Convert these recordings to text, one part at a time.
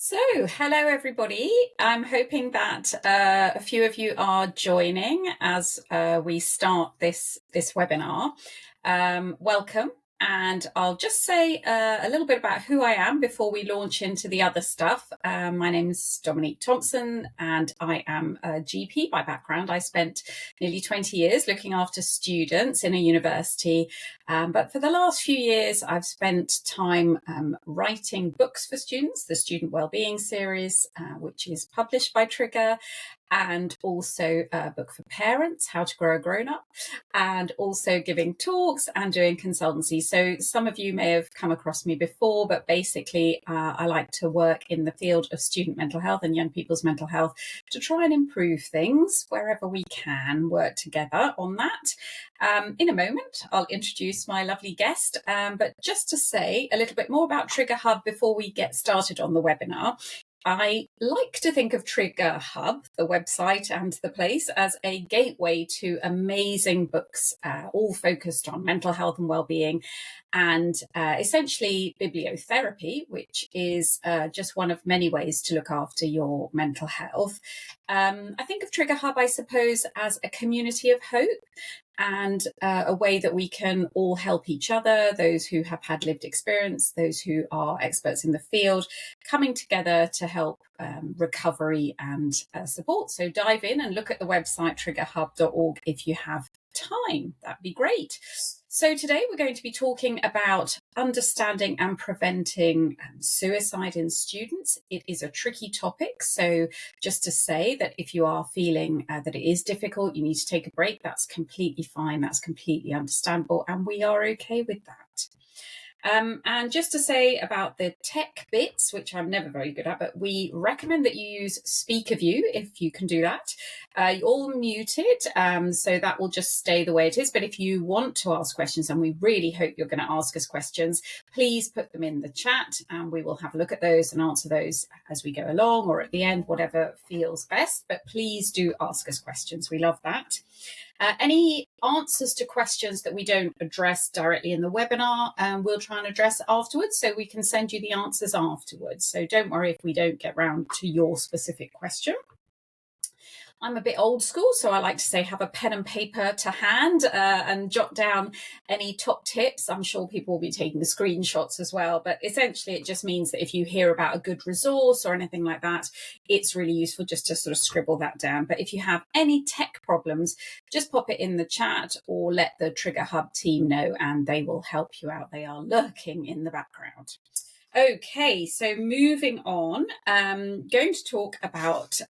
So, hello everybody. I'm hoping that a few of you are joining as we start this webinar. Welcome. And I'll just say a little bit about who I am before we launch into the other stuff. My name is Dominique Thompson, and I am a GP by background. I spent nearly 20 years looking after students in a university. But for the last few years, I've spent time writing books for students, the Student Wellbeing series, which is published by Trigger, and also a book for parents, How to Grow a Grown Up, and also giving talks and doing consultancy. So some of you may have come across me before, but basically I like to work in the field of student mental health and young people's mental health to try and improve things wherever we can, work together on that. In a moment, I'll introduce my lovely guest, but just to say a little bit more about Trigger Hub before we get started on the webinar. I like to think of Trigger Hub, the website and the place, as a gateway to amazing books, all focused on mental health and well-being, and essentially bibliotherapy, which is just one of many ways to look after your mental health. I think of Trigger Hub, I suppose, as a community of hope and a way that we can all help each other, those who have had lived experience, those who are experts in the field, coming together to help recovery and support. So dive in and look at the website triggerhub.org if you have time. That'd be great. So today we're going to be talking about understanding and preventing suicide in students. It is a tricky topic. So just to say that if you are feeling that it is difficult, you need to take a break, that's completely fine. That's completely understandable. And we are okay with that. And just to say about the tech bits, which I'm never very good at, but we recommend that you use Speak of You if you can do that. You're all muted, so that will just stay the way it is. But if you want to ask questions, and we really hope you're going to ask us questions, please put them in the chat and we will have a look at those and answer those as we go along or at the end, whatever feels best. But please do ask us questions. We love that. Any answers to questions that we don't address directly in the webinar, we'll try and address afterwards, so we can send you the answers afterwards. So don't worry if we don't get round to your specific question. I'm a bit old school, so I like to say have a pen and paper to hand and jot down any top tips. I'm sure people will be taking the screenshots as well, but essentially it just means that if you hear about a good resource or anything like that, it's really useful just to sort of scribble that down. But if you have any tech problems, just pop it in the chat or let the Trigger Hub team know and they will help you out. They are lurking in the background. Okay, so moving on, going to talk about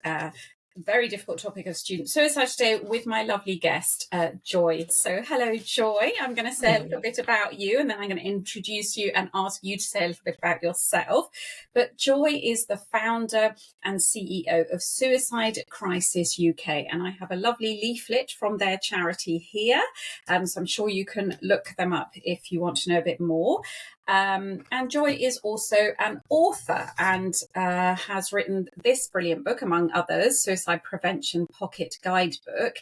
very difficult topic of student suicide today with my lovely guest, Joy. So hello, Joy. I'm going to say a little bit about you and then I'm going to introduce you and ask you to say a little bit about yourself. But Joy is the founder and CEO of Suicide Crisis UK. And I have a lovely leaflet from their charity here. So I'm sure you can look them up if you want to know a bit more. And Joy is also an author and has written this brilliant book, among others, Suicide Prevention Pocket Guidebook,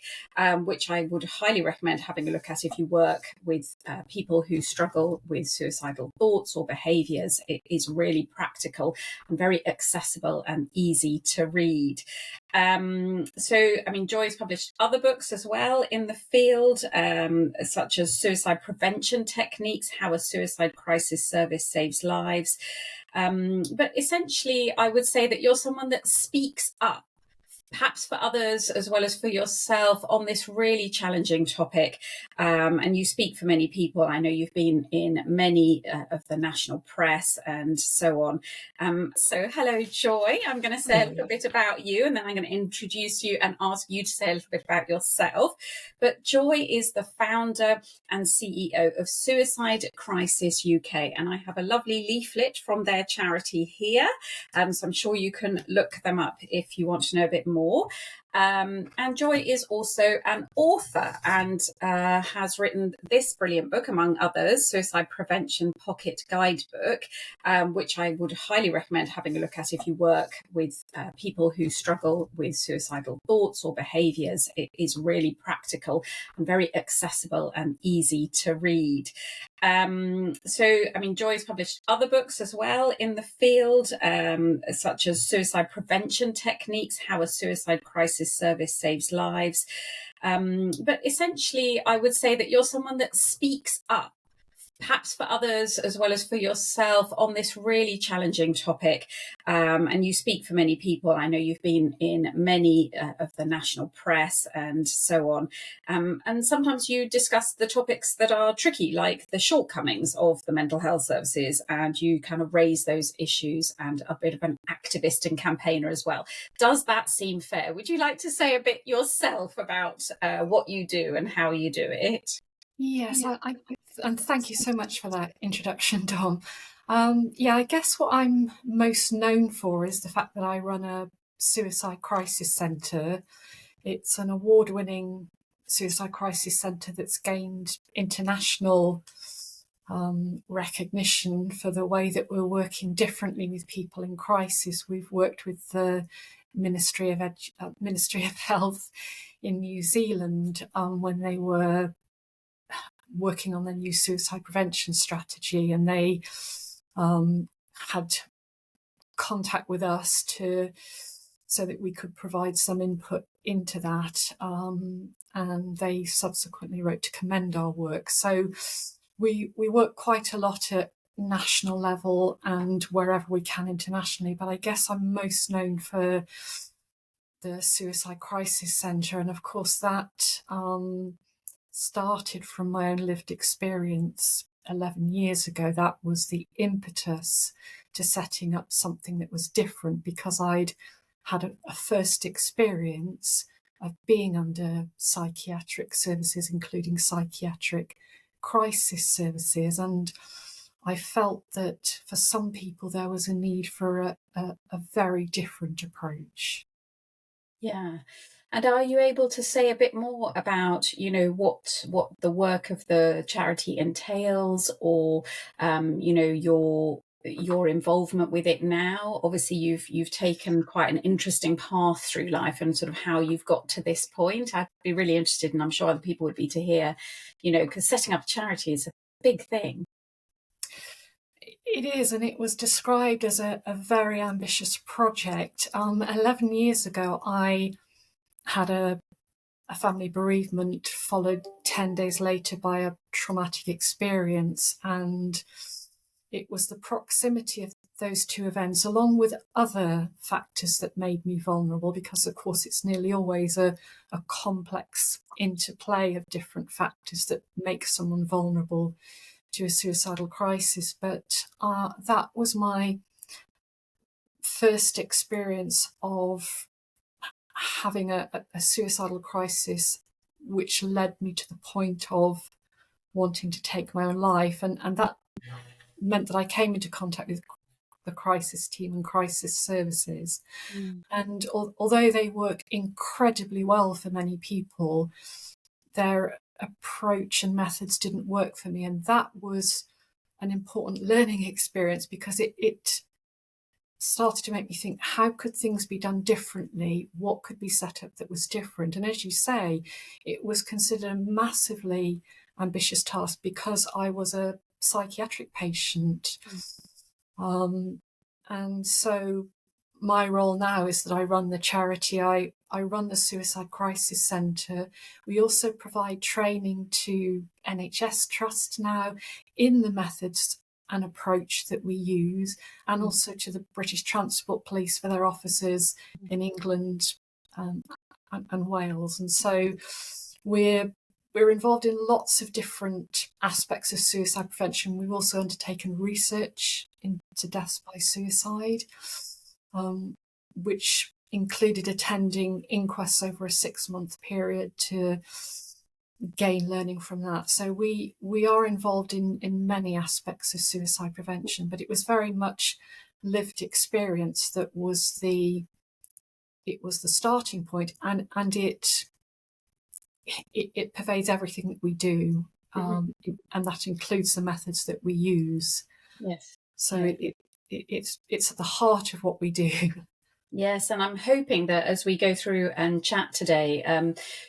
which I would highly recommend having a look at if you work with people who struggle with suicidal thoughts or behaviours. It is really practical and very accessible and easy to read. Joy's published other books as well in the field, such as Suicide Prevention Techniques, How a Suicide Crisis Service Saves Lives. But essentially, I would say that you're someone that speaks up, perhaps for others as well as for yourself, on this really challenging topic. And you speak for many people. I know you've been in many of the national press and so on. So hello, Joy. I'm going to say a little bit about you and then I'm going to introduce you and ask you to say a little bit about yourself. But Joy is the founder and CEO of Suicide Crisis UK. And I have a lovely leaflet from their charity here. So I'm sure you can look them up if you want to know a bit more. And Joy is also an author and has written this brilliant book, among others, Suicide Prevention Pocket Guidebook, which I would highly recommend having a look at if you work with people who struggle with suicidal thoughts or behaviours. It is really practical and very accessible and easy to read. Joy's published other books as well in the field, such as Suicide Prevention Techniques, How a Suicide Crisis Service Saves Lives. But essentially, I would say that you're someone that speaks up, perhaps for others as well as for yourself, on this really challenging topic. And you speak for many people. I know you've been in many of the national press and so on. And sometimes you discuss the topics that are tricky, like the shortcomings of the mental health services, and you kind of raise those issues, and a bit of an activist and campaigner as well. Does that seem fair? Would you like to say a bit yourself about what you do and how you do it? Yes, and thank you so much for that introduction, Dom. I guess what I'm most known for is the fact that I run a suicide crisis centre. It's an award-winning suicide crisis centre that's gained international recognition for the way that we're working differently with people in crisis. We've worked with the Ministry of Health in New Zealand when they were working on their new suicide prevention strategy, and they had contact with us so that we could provide some input into that, and they subsequently wrote to commend our work. So we work quite a lot at national level and wherever we can internationally, but I guess I'm most known for the Suicide Crisis Centre, and of course that started from my own lived experience 11 years ago. That was the impetus to setting up something that was different, because I'd had a first experience of being under psychiatric services, including psychiatric crisis services, and I felt that for some people there was a need for a very different approach. Yeah. And are you able to say a bit more about, what the work of the charity entails, or, your involvement with it now? Obviously, you've taken quite an interesting path through life, and sort of how you've got to this point. I'd be really interested, and I'm sure other people would be, to hear, because setting up a charity is a big thing. It is, and it was described as a very ambitious project. 11 years ago, I had a family bereavement, followed 10 days later by a traumatic experience, and it was the proximity of those two events, along with other factors, that made me vulnerable, because of course it's nearly always a complex interplay of different factors that make someone vulnerable to a suicidal crisis. But that was my first experience of having a suicidal crisis, which led me to the point of wanting to take my own life. And that meant that I came into contact with the crisis team and crisis services. And although they work incredibly well for many people, their approach and methods didn't work for me. And that was an important learning experience, because it started to make me think, how could things be done differently? What could be set up that was different? And as you say, it was considered a massively ambitious task, because I was a psychiatric patient. And so my role now is that I run the charity, I run the Suicide Crisis Centre. We also provide training to NHS Trust now in the methods and approach that we use, and also to the British Transport Police for their officers in England and Wales. And so we're involved in lots of different aspects of suicide prevention. We've also undertaken research into deaths by suicide, which included attending inquests over a 6-month period to gain learning from that. So we are involved in many aspects of suicide prevention, but it was very much lived experience that was the was the starting point, and it pervades everything that we do, and that includes the methods that we use. Yes. So it's at the heart of what we do. Yes, and I'm hoping that as we go through and chat today,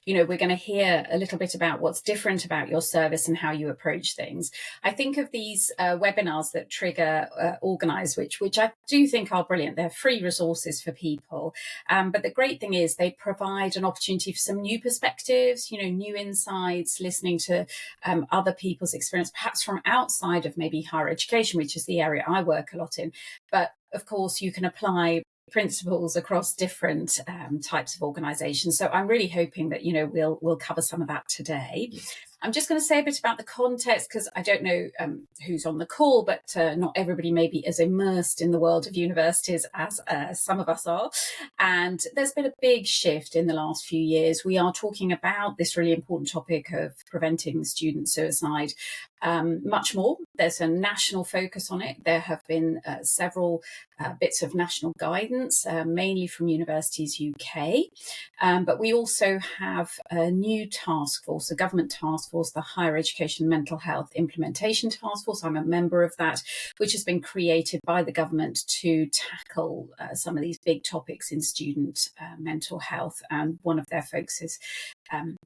we're going to hear a little bit about what's different about your service and how you approach things. I think of these webinars that Trigger organise, which I do think are brilliant. They're free resources for people. But the great thing is they provide an opportunity for some new perspectives, new insights, listening to other people's experience, perhaps from outside of maybe higher education, which is the area I work a lot in. But of course, you can apply principles across different types of organisations. So I'm really hoping that we'll cover some of that today. I'm just going to say a bit about the context, because I don't know who's on the call, but not everybody may be as immersed in the world of universities as some of us are. And there's been a big shift in the last few years. We are talking about this really important topic of preventing student suicide much more. There's a national focus on it. There have been several bits of national guidance, mainly from Universities UK. But we also have a new task force, a government task force, the Higher Education Mental Health Implementation Task Force. I'm a member of that, which has been created by the government to tackle some of these big topics in student mental health. And one of their focuses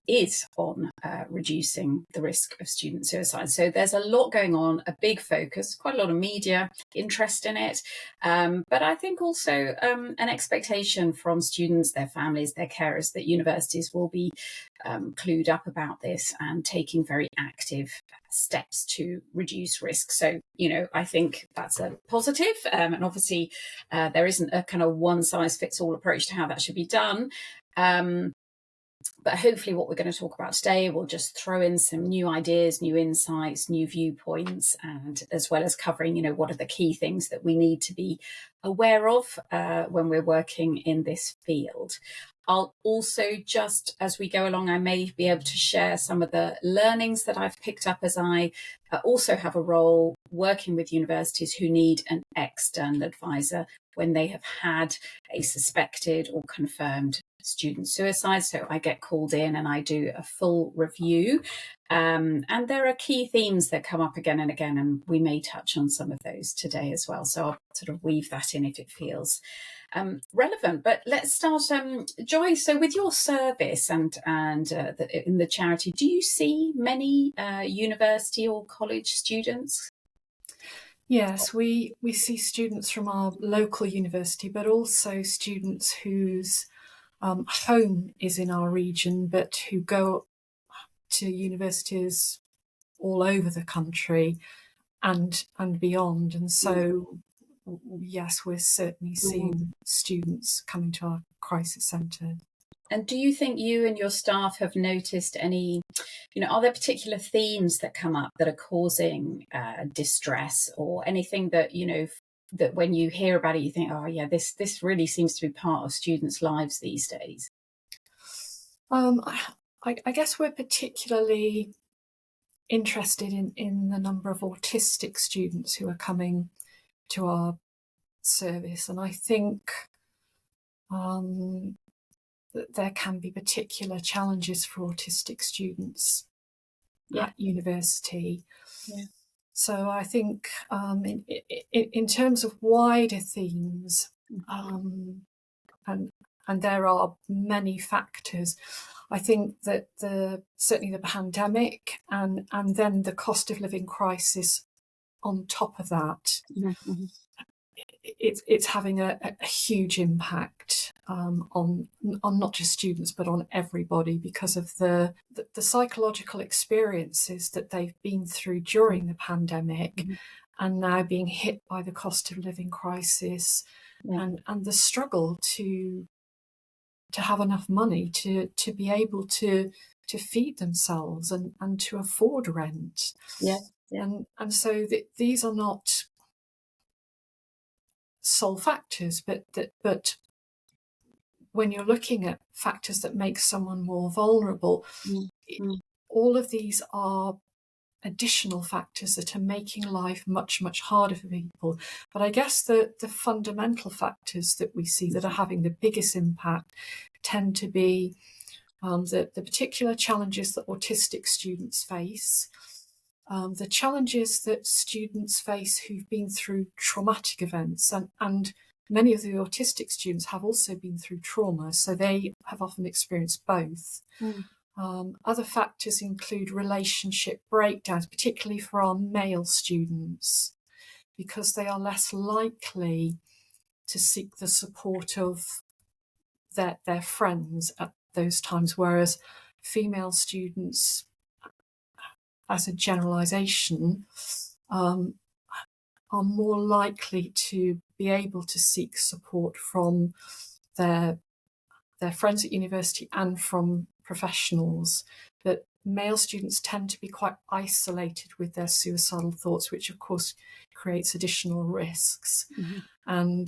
is on reducing the risk of student suicide. So there's a lot going on, a big focus, quite a lot of media interest in it, but I think also an expectation from students, their families, their carers, that universities will be clued up about this and taking very active steps to reduce risk. So, I think that's a positive. And obviously, there isn't a kind of one-size-fits-all approach to how that should be done. But hopefully what we're going to talk about today will just throw in some new ideas, new insights, new viewpoints, and as well as covering, what are the key things that we need to be aware of when we're working in this field. I'll also, just as we go along, I may be able to share some of the learnings that I've picked up, as I also have a role working with universities who need an external advisor when they have had a suspected or confirmed student suicide. So I get called in and I do a full review. And there are key themes that come up again and again, and we may touch on some of those today as well. So I'll sort of weave that in if it feels relevant. But let's start, Joy. So with your service and in the charity, do you see many university or college students? Yes, we see students from our local university, but also students whose home is in our region, but who go to universities all over the country and beyond. And so, yes, we're certainly seeing students coming to our crisis centre. And do you think you and your staff have noticed any, are there particular themes that come up that are causing distress, or anything that, that when you hear about it, you think, oh yeah, this really seems to be part of students' lives these days? I guess we're particularly interested in the number of autistic students who are coming to our service, and I think that there can be particular challenges for autistic students at university. Yeah. So I think in terms of wider themes, and there are many factors, I think that certainly the pandemic and then the cost of living crisis on top of that, it's having a huge impact on not just students but on everybody, because of the psychological experiences that they've been through during the pandemic, and now being hit by the cost of living crisis, and the struggle to have enough money to be able to feed themselves and to afford rent. And so these are not sole factors, but when you're looking at factors that make someone more vulnerable, all of these are additional factors that are making life much, much harder for people. But I guess the fundamental factors that we see that are having the biggest impact tend to be the particular challenges that autistic students face, the challenges that students face who've been through traumatic events, and many of the autistic students have also been through trauma, so they have often experienced both. Other factors include relationship breakdowns, particularly for our male students, because they are less likely to seek the support of their friends at those times, whereas female students, as a generalisation, are more likely to be able to seek support from their friends at university and from professionals. But male students tend to be quite isolated with their suicidal thoughts, which of course creates additional risks. And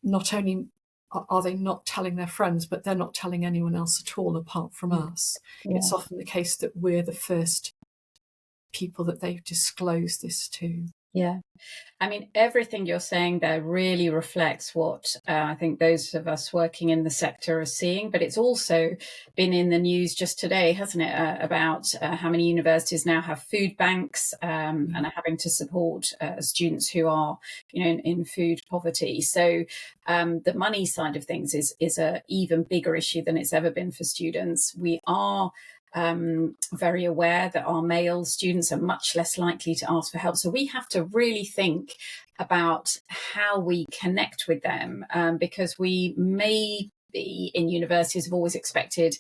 not only are they not telling their friends, but they're not telling anyone else at all apart from us. It's often the case that we're the first people that they've disclosed this to. Yeah. I mean, everything you're saying there really reflects what I think those of us working in the sector are seeing. But it's also been in the news just today, hasn't it, about how many universities now have food banks and are having to support students who are, in food poverty. So the money side of things is an even bigger issue than it's ever been for students. We are very aware that our male students are much less likely to ask for help. So we have to really think about how we connect with them, because we may be in universities have always expected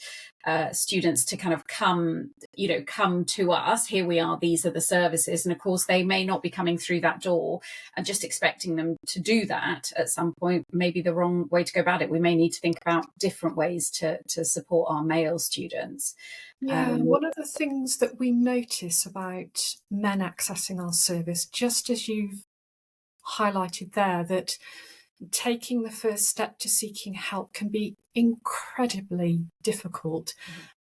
students to kind of come to us. Here we are, these are the services. And of course, they may not be coming through that door, and just expecting them to do that at some point may be the wrong way to go about it. We may need to think about different ways to support our male students. Yeah, one of the things that we notice about men accessing our service, just as you've highlighted there, that taking the first step to seeking help can be incredibly difficult.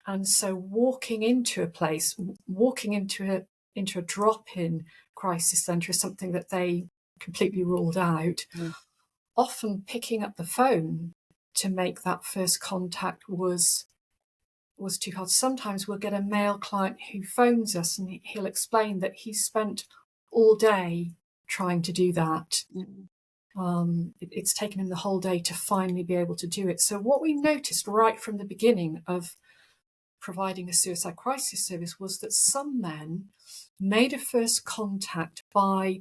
And so walking into a place, walking into a drop-in crisis centre is something that they completely ruled out. Often picking up the phone to make that first contact was too hard. Sometimes we'll get a male client who phones us and he'll explain that he spent all day trying to do that. It's taken him the whole day to finally be able to do it. So what we noticed right from the beginning of providing a suicide crisis service was that some men made a first contact by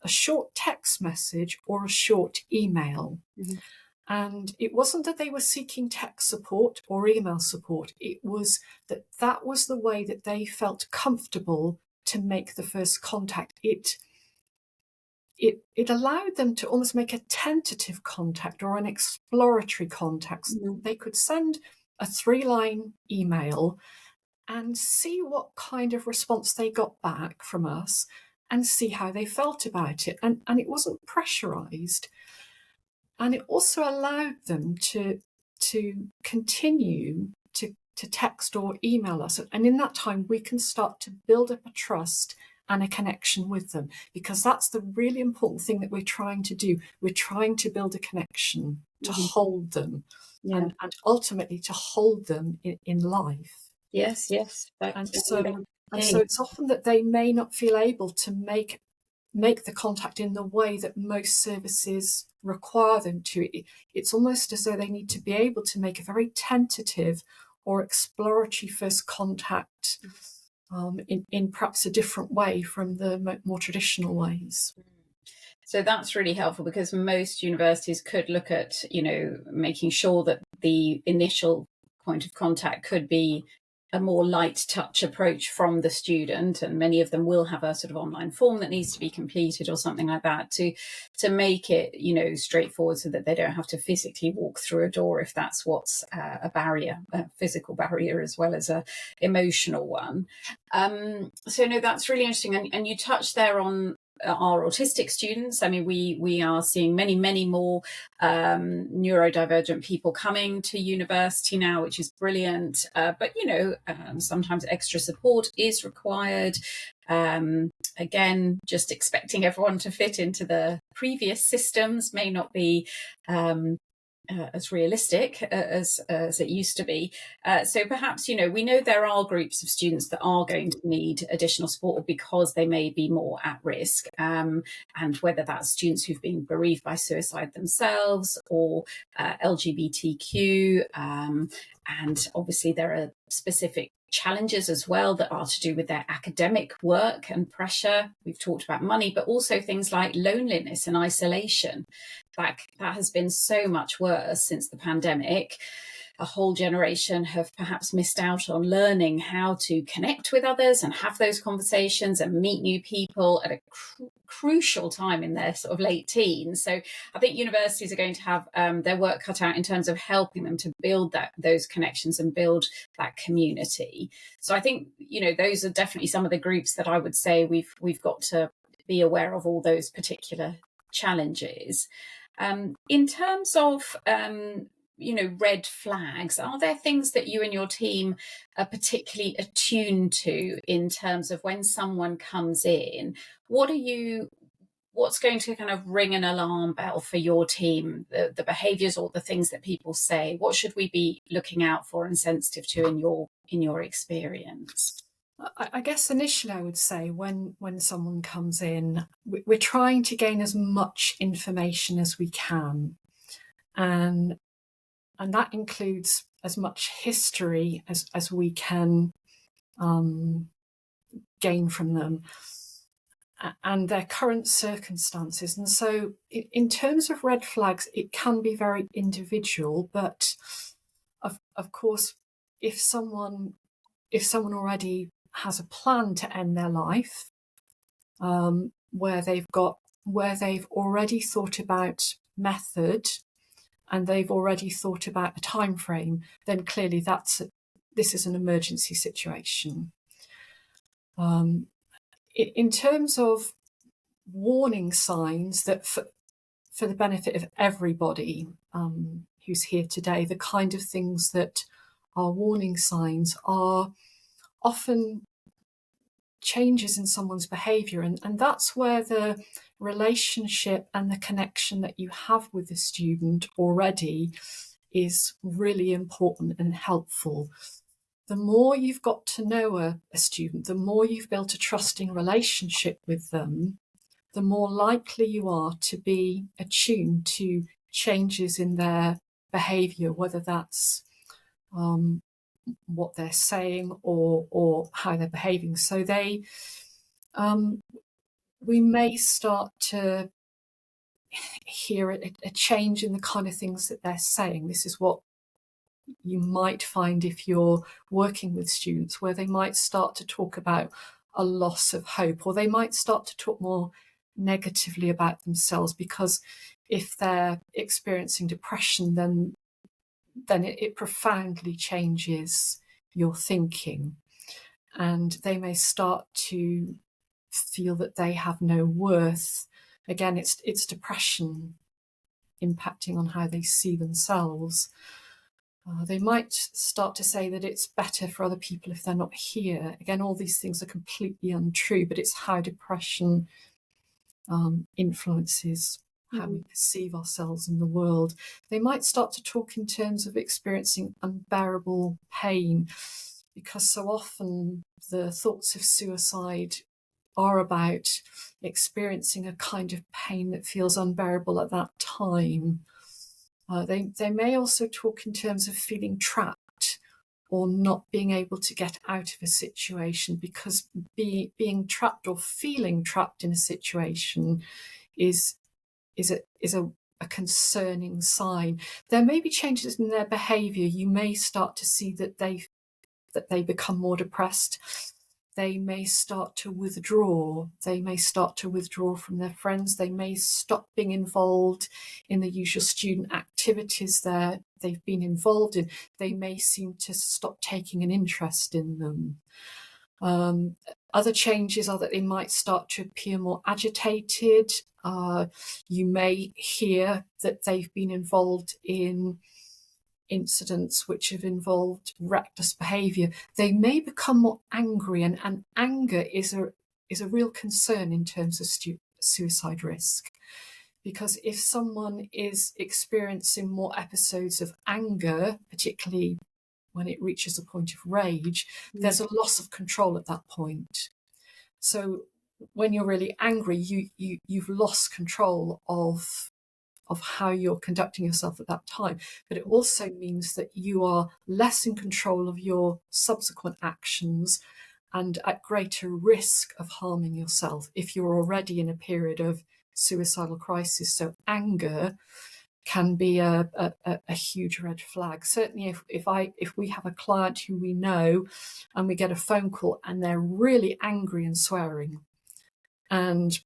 a short text message or a short email. And it wasn't that they were seeking text support or email support. It was that was the way that they felt comfortable to make the first contact. It allowed them to almost make a tentative contact or an exploratory contact. They could send a 3-line email and see what kind of response they got back from us and see how they felt about it. And it wasn't pressurized. And it also allowed them to continue to text or email us. And in that time, we can start to build up a trust and a connection with them, because that's the really important thing that we're trying to do. We're trying to build a connection, to hold them, and ultimately to hold them in life. Yes. And so it's often that they may not feel able to make the contact in the way that most services require them to. It's almost as though they need to be able to make a very tentative or exploratory first contact in perhaps a different way from the more traditional ways. So that's really helpful, because most universities could look at, making sure that the initial point of contact could be a more light touch approach from the student, and many of them will have a sort of online form that needs to be completed or something like that to make it straightforward, so that they don't have to physically walk through a door if that's what's a barrier, a physical barrier as well as a emotional one. So no, that's really interesting, and you touched there on our autistic students. I mean, we are seeing many more neurodivergent people coming to university now, which is brilliant. But sometimes extra support is required. Again, just expecting everyone to fit into the previous systems may not be as realistic as it used to be. So perhaps, we know there are groups of students that are going to need additional support because they may be more at risk. And whether that's students who've been bereaved by suicide themselves or LGBTQ. And obviously there are specific challenges as well that are to do with their academic work and pressure. We've talked about money, but also things like loneliness and isolation. That has been so much worse since the pandemic. A whole generation have perhaps missed out on learning how to connect with others and have those conversations and meet new people at a crucial time in their sort of late teens. So I think universities are going to have their work cut out in terms of helping them to build those connections and build that community. So I think, those are definitely some of the groups that I would say we've got to be aware of, all those particular challenges. In terms of red flags, are there things that you and your team are particularly attuned to in terms of when someone comes in? What's going to kind of ring an alarm bell for your team, the behaviours or the things that people say? What should we be looking out for and sensitive to in your experience? I guess initially I would say when someone comes in, we're trying to gain as much information as we can. And that includes as much history as we can gain from them and their current circumstances. And so in terms of red flags, it can be very individual, but of course, if someone already has a plan to end their life, where they've already thought about method and they've already thought about a time frame, then clearly this is an emergency situation. In terms of warning signs, that for the benefit of everybody who's here today, the kind of things that are warning signs are often changes in someone's behaviour, and that's where the relationship and the connection that you have with the student already is really important and helpful. The more you've got to know a student, the more you've built a trusting relationship with them, the more likely you are to be attuned to changes in their behaviour, whether that's what they're saying or how they're behaving. So we may start to hear a change in the kind of things that they're saying. This is what you might find if you're working with students, where they might start to talk about a loss of hope, or they might start to talk more negatively about themselves, because if they're experiencing depression, then it profoundly changes your thinking, and they may start to feel that they have no worth. Again, it's depression impacting on how they see themselves. They might start to say that it's better for other people if they're not here. Again, all these things are completely untrue, but it's how depression influences how we perceive ourselves in the world. They might start to talk in terms of experiencing unbearable pain, because so often the thoughts of suicide are about experiencing a kind of pain that feels unbearable at that time. They may also talk in terms of feeling trapped or not being able to get out of a situation, because being trapped or feeling trapped in a situation is a concerning sign. There may be changes in their behaviour. You may start to see that they become more depressed. They may start to withdraw. They may start to withdraw from their friends. They may stop being involved in the usual student activities that they've been involved in. They may seem to stop taking an interest in them. Other changes are that they might start to appear more agitated. You may hear that they've been involved in incidents which have involved reckless behaviour. They may become more angry, and anger is a real concern in terms of suicide risk. Because if someone is experiencing more episodes of anger, particularly when it reaches a point of rage, there's a loss of control at that point. So when you're really angry, you've lost control of how you're conducting yourself at that time. But it also means that you are less in control of your subsequent actions and at greater risk of harming yourself if you're already in a period of suicidal crisis. So anger can be a huge red flag. Certainly if we have a client who we know and we get a phone call and they're really angry and swearing, and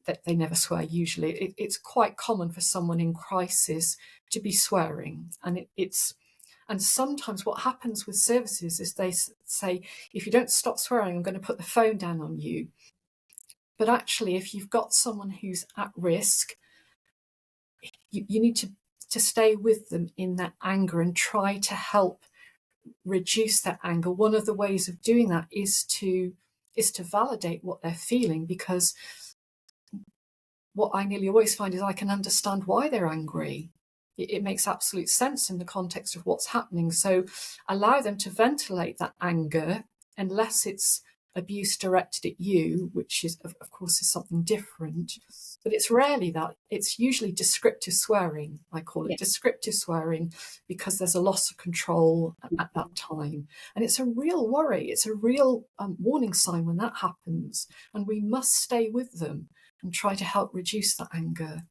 that they never swear usually, it's quite common for someone in crisis to be swearing. And sometimes what happens with services is they say, if you don't stop swearing, I'm going to put the phone down on you. But actually, if you've got someone who's at risk, you need to stay with them in that anger and try to help reduce that anger. One of the ways of doing that is to validate what they're feeling, because what I nearly always find is I can understand why they're angry. It makes absolute sense in the context of what's happening. So allow them to ventilate that anger, unless it's abuse directed at you, which is, of course, is something different. But it's rarely that. It's usually descriptive swearing. I call it descriptive swearing, because there's a loss of control at that time. And it's a real worry. It's a real warning sign when that happens. And we must stay with them and try to help reduce that anger.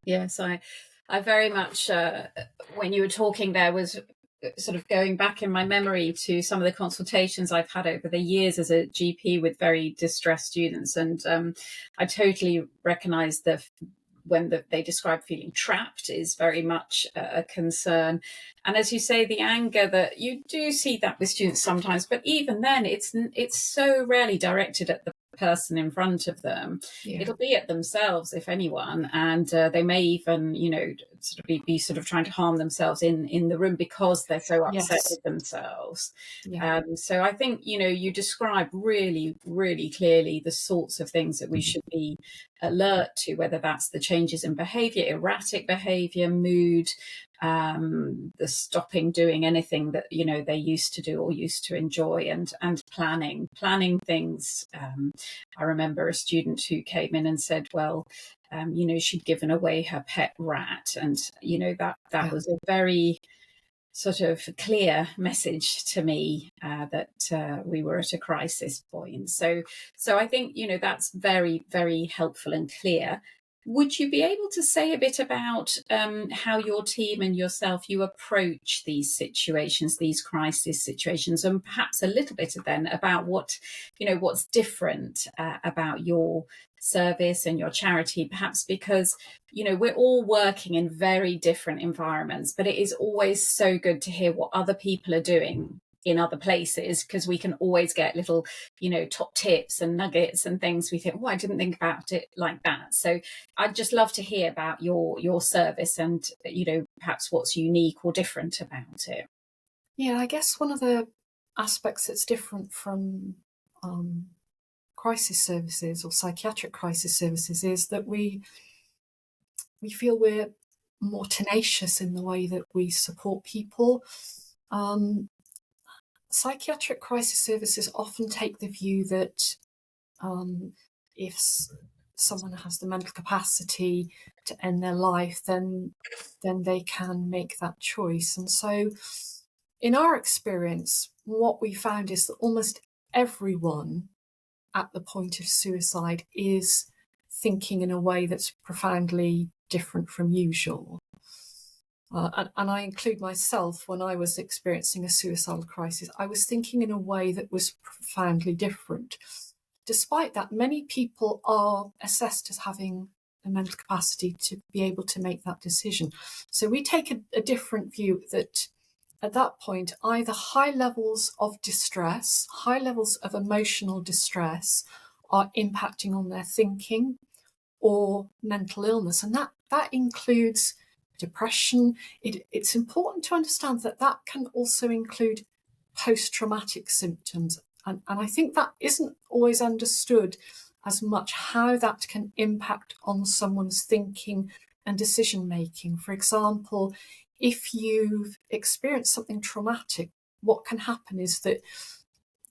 Yes, I very much, when you were talking there, was sort of going back in my memory to some of the consultations I've had over the years as a GP with very distressed students. And I totally recognise when they describe feeling trapped is very much a concern. And as you say, the anger, that you do see that with students sometimes, but even then it's so rarely directed at the person in front of them. It'll be at themselves, if anyone, and they may even sort of be sort of trying to harm themselves in the room because they're so upset with themselves. So I think you describe really, really clearly the sorts of things that we should be alert to, whether that's the changes in behavior, erratic behavior, mood, the stopping doing anything that they used to do or used to enjoy, and planning things. I remember a student who came in and said, well, she'd given away her pet rat, and that was a very sort of clear message to me that we were at a crisis point. So I think that's very, very helpful and clear. Would you be able to say a bit about how your team and yourself, you approach these situations, these crisis situations, and perhaps a little bit then about what's different about your service and your charity, perhaps because we're all working in very different environments, but it is always so good to hear what other people are doing in other places, because we can always get little top tips and nuggets and things we think, I didn't think about it like that. So I'd just love to hear about your service and perhaps what's unique or different about it. I guess one of the aspects that's different from crisis services or psychiatric crisis services is that we feel we're more tenacious in the way that we support people. Psychiatric crisis services often take the view that if someone has the mental capacity to end their life, then they can make that choice. And so in our experience, what we found is that almost everyone at the point of suicide is thinking in a way that's profoundly different from usual. And I include myself. When I was experiencing a suicidal crisis, I was thinking in a way that was profoundly different. Despite that, many people are assessed as having the mental capacity to be able to make that decision. So we take a different view that at that point, either high levels of distress, high levels of emotional distress are impacting on their thinking, or mental illness. And that includes depression. It's important to understand that that can also include post-traumatic symptoms. And I think that isn't always understood as much, how that can impact on someone's thinking and decision making. For example, if you've experienced something traumatic, what can happen is that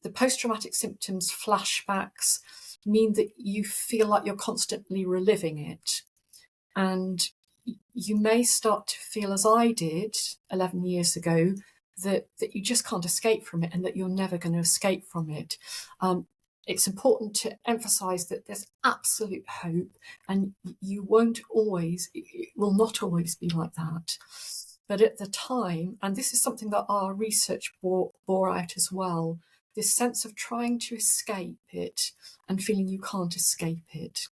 the post-traumatic symptoms, flashbacks, mean that you feel like you're constantly reliving it. And you may start to feel, as I did 11 years ago, that you just can't escape from it and that you're never going to escape from it. It's important to emphasize that there's absolute hope, and it will not always be like that. But at the time, and this is something that our research bore out as well, this sense of trying to escape it and feeling you can't escape it.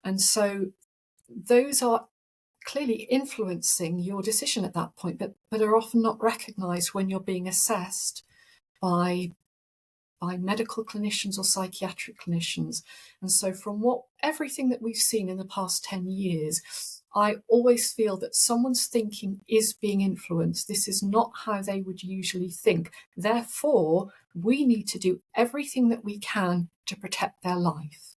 And so those are clearly influencing your decision at that point, but are often not recognised when you're being assessed by medical clinicians or psychiatric clinicians. And so from everything that we've seen in the past 10 years, I always feel that someone's thinking is being influenced. This is not how they would usually think. Therefore, we need to do everything that we can to protect their life.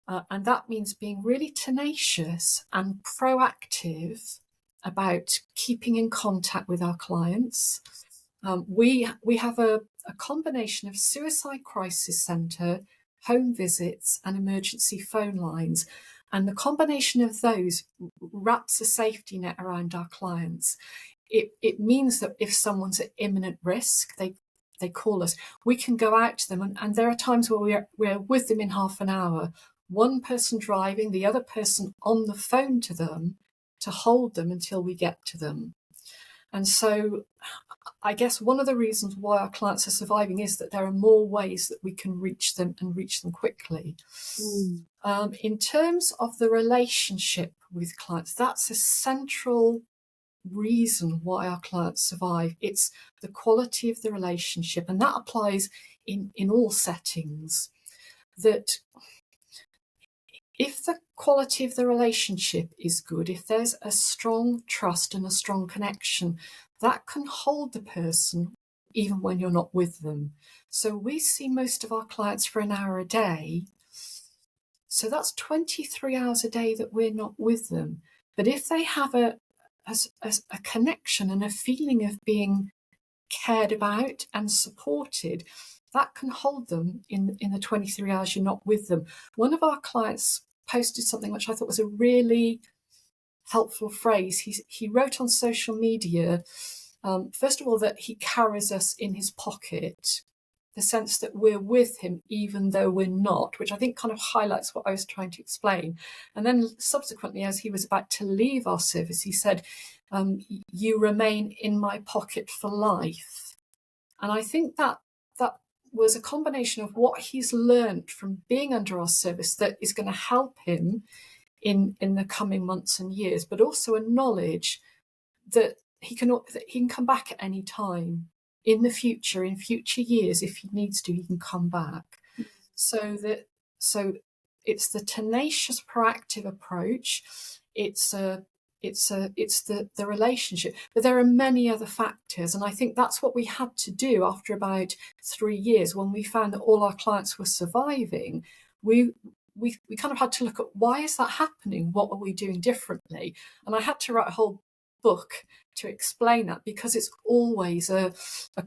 And that means being really tenacious and proactive about keeping in contact with our clients. We have a combination of suicide crisis centre, home visits and emergency phone lines. And the combination of those wraps a safety net around our clients. It means that if someone's at imminent risk, they call us. We can go out to them, and there are times where we're with them in half an hour, one person driving, the other person on the phone to them to hold them until we get to them. And so I guess one of the reasons why our clients are surviving is that there are more ways that we can reach them and reach them quickly. In terms of the relationship with clients, that's a central reason why our clients survive. It's the quality of the relationship, and that applies in all settings. That if the quality of the relationship is good, if there's a strong trust and a strong connection, that can hold the person even when you're not with them. So we see most of our clients for an hour a day. So that's 23 hours a day that we're not with them. But if they have a connection and a feeling of being cared about and supported, that can hold them in the 23 hours you're not with them. One of our clients posted something which I thought was a really helpful phrase. He wrote on social media, first of all, that he carries us in his pocket, the sense that we're with him even though we're not, which I think kind of highlights what I was trying to explain. And then subsequently, as he was about to leave our service, he said, you remain in my pocket for life. And I think that was a combination of what he's learned from being under our service that is going to help him in the coming months and years, but also a knowledge that he can come back at any time in the future, in future years. If he needs to, he can come back. So it's the tenacious, proactive approach. It's the relationship, but there are many other factors, and I think that's what we had to do after about 3 years when we found that all our clients were surviving. We kind of had to look at, why is that happening? What are we doing differently? And I had to write a whole book to explain that, because it's always a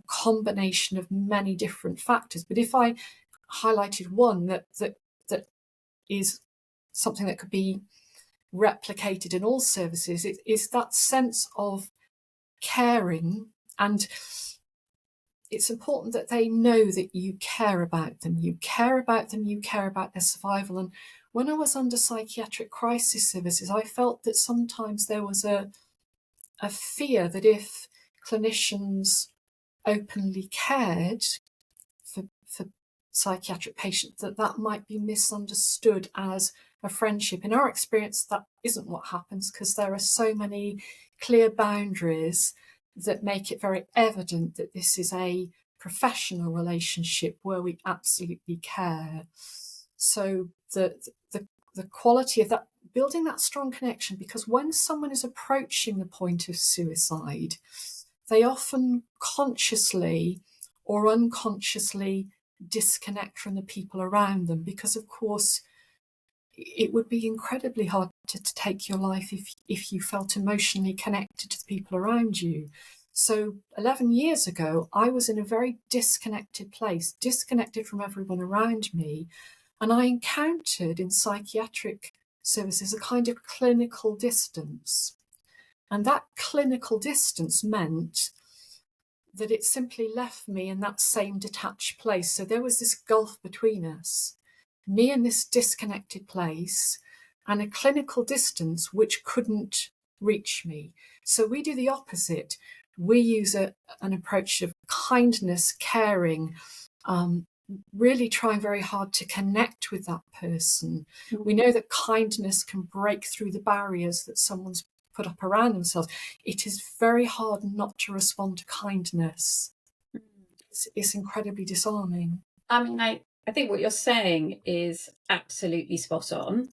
combination of many different factors. But if I highlighted one that is something that could be replicated in all services, it is that sense of caring. And it's important that they know that you care about them, you care about their survival. And when I was under psychiatric crisis services, I felt that sometimes there was a fear that if clinicians openly cared for psychiatric patients, that might be misunderstood as a friendship. In our experience, that isn't what happens, because there are so many clear boundaries that make it very evident that this is a professional relationship where we absolutely care. So the quality of that, building that strong connection, because when someone is approaching the point of suicide, they often consciously or unconsciously disconnect from the people around them, because of course it would be incredibly hard to take your life if you felt emotionally connected to the people around you. So 11 years ago, I was in a very disconnected place, disconnected from everyone around me. And I encountered in psychiatric services a kind of clinical distance. And that clinical distance meant that it simply left me in that same detached place. So there was this gulf between us, me in this disconnected place, and a clinical distance which couldn't reach me. So we do the opposite. We use an approach of kindness, caring, really trying very hard to connect with that person. We know that kindness can break through the barriers that someone's put up around themselves. It is very hard not to respond to kindness. It's incredibly disarming. I mean, I think what you're saying is absolutely spot on.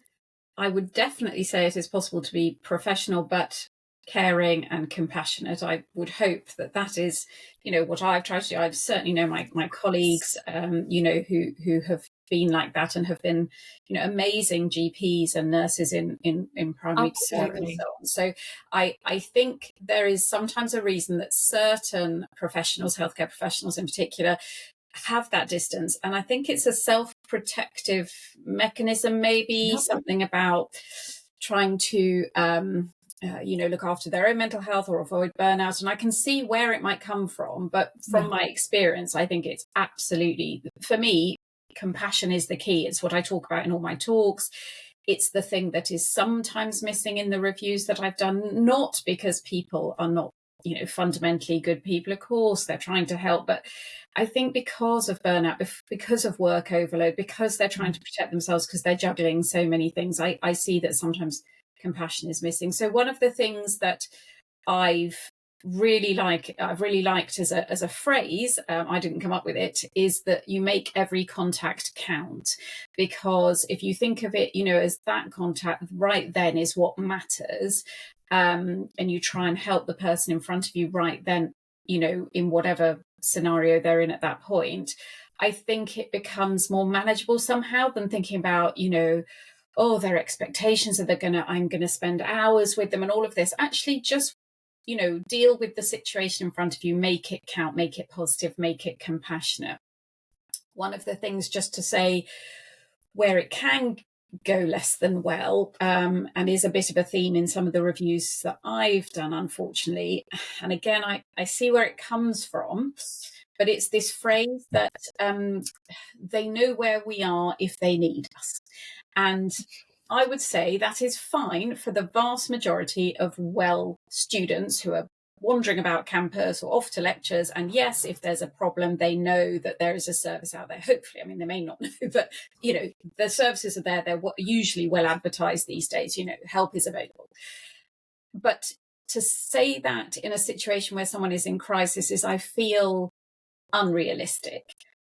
I would definitely say it is possible to be professional but caring and compassionate. I would hope that that is, what I've tried to do. I've certainly know my colleagues, who have been like that and have been, amazing GPs and nurses in primary care and so on. So I think there is sometimes a reason that certain professionals, healthcare professionals in particular, have that distance. And I think it's a self-protective mechanism, maybe something about trying to, look after their own mental health or avoid burnout. And I can see where it might come from. But from my experience, I think it's absolutely, for me, compassion is the key. It's what I talk about in all my talks. It's the thing that is sometimes missing in the reviews that I've done, not because people are not, fundamentally good people. Of course, they're trying to help. But I think because of burnout, because of work overload, because they're trying to protect themselves, because they're juggling so many things, I see that sometimes compassion is missing. So one of the things that I've really liked as a phrase, I didn't come up with it, is that you make every contact count. Because if you think of it, as that contact right then is what matters, and you try and help the person in front of you right then, in whatever scenario they're in at that point, I think it becomes more manageable somehow than thinking about, their expectations are I'm going to spend hours with them and all of this. Actually, just, deal with the situation in front of you, make it count, make it positive, make it compassionate. One of the things, just to say, where it can go less than well, and is a bit of a theme in some of the reviews that I've done, unfortunately. And again, I see where it comes from, but it's this phrase that they know where we are if they need us. And I would say that is fine for the vast majority of students who are wandering about campus or off to lectures. And yes, if there's a problem, they know that there is a service out there. Hopefully, I mean, they may not know, but, the services are there. They're usually well advertised these days, help is available. But to say that in a situation where someone is in crisis is, I feel, unrealistic.